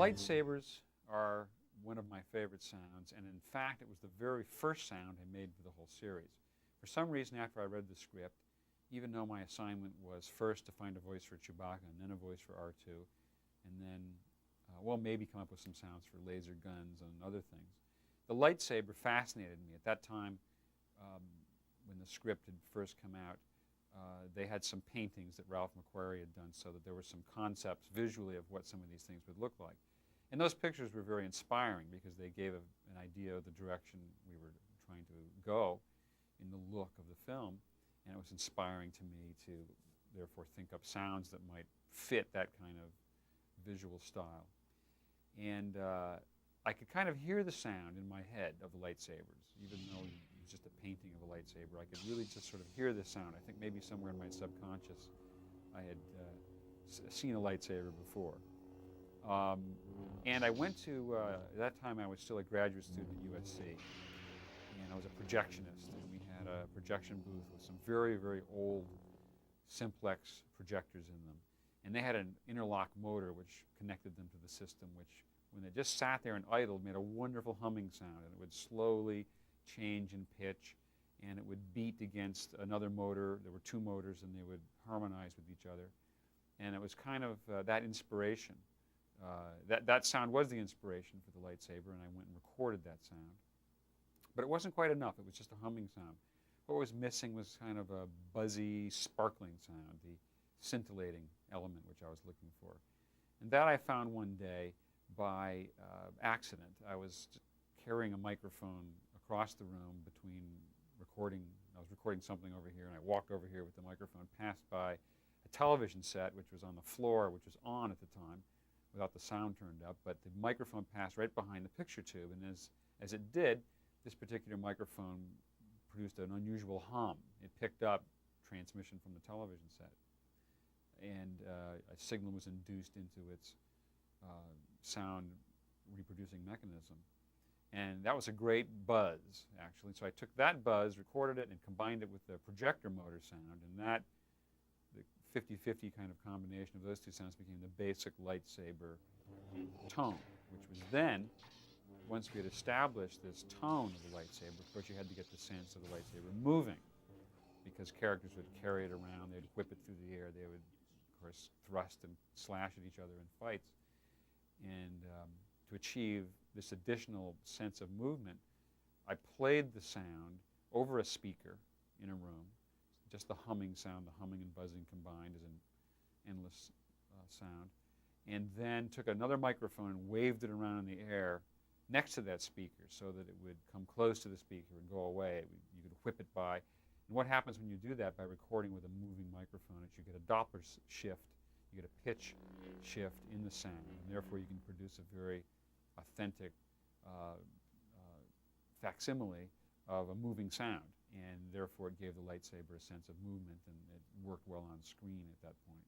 lightsabers are one of my favorite sounds, and in fact, it was the very first sound I made for the whole series. For some reason, after I read the script, even though my assignment was first to find a voice for Chewbacca and then a voice for R2, and then, well, maybe come up with some sounds for laser guns and other things, the lightsaber fascinated me. At that time, when the script had first come out, they had some paintings that Ralph McQuarrie had done so that there were some concepts visually of what some of these things would look like. And those pictures were very inspiring because they gave an idea of the direction we were trying to go in the look of the film. And it was inspiring to me to therefore think up sounds that might fit that kind of visual style. And I could kind of hear the sound in my head of the lightsabers, even though it was just a painting of a lightsaber. I could really just sort of hear the sound. I think maybe somewhere in my subconscious I had seen a lightsaber before. And I went to, at that time I was still a graduate student at USC, and I was a projectionist, and we had a projection booth with some very, very old simplex projectors in them. And they had an interlock motor which connected them to the system, which when they just sat there and idled made a wonderful humming sound, and it would slowly change in pitch, and it would beat against another motor. There were two motors, and they would harmonize with each other. And it was kind of that inspiration. That sound was the inspiration for the lightsaber, and I went and recorded that sound. But it wasn't quite enough. It was just a humming sound. What was missing was kind of a buzzy, sparkling sound, the scintillating element which I was looking for. And that I found one day by accident. I was carrying a microphone across the room between recording. I was recording something over here, and I walked over here with the microphone, passed by a television set which was on the floor, which was on at the time, without the sound turned up, but the microphone passed right behind the picture tube, and as it did, this particular microphone produced an unusual hum. It picked up transmission from the television set, and a signal was induced into its sound reproducing mechanism. And that was a great buzz, actually. So I took that buzz, recorded it, and combined it with the projector motor sound, and that, the 50-50 kind of combination of those two sounds became the basic lightsaber tone, which was then, once we had established this tone of the lightsaber, of course you had to get the sense of the lightsaber moving, because characters would carry it around, they'd whip it through the air, they would, of course, thrust and slash at each other in fights. And to achieve this additional sense of movement, I played the sound over a speaker in a room, just the humming sound, the humming and buzzing combined is an endless sound, and then took another microphone and waved it around in the air next to that speaker so that it would come close to the speaker and go away. You could whip it by. And what happens when you do that by recording with a moving microphone is you get a Doppler shift, you get a pitch shift in the sound, and therefore you can produce a very authentic facsimile of a moving sound, and therefore it gave the lightsaber a sense of movement, and it worked well on screen at that point.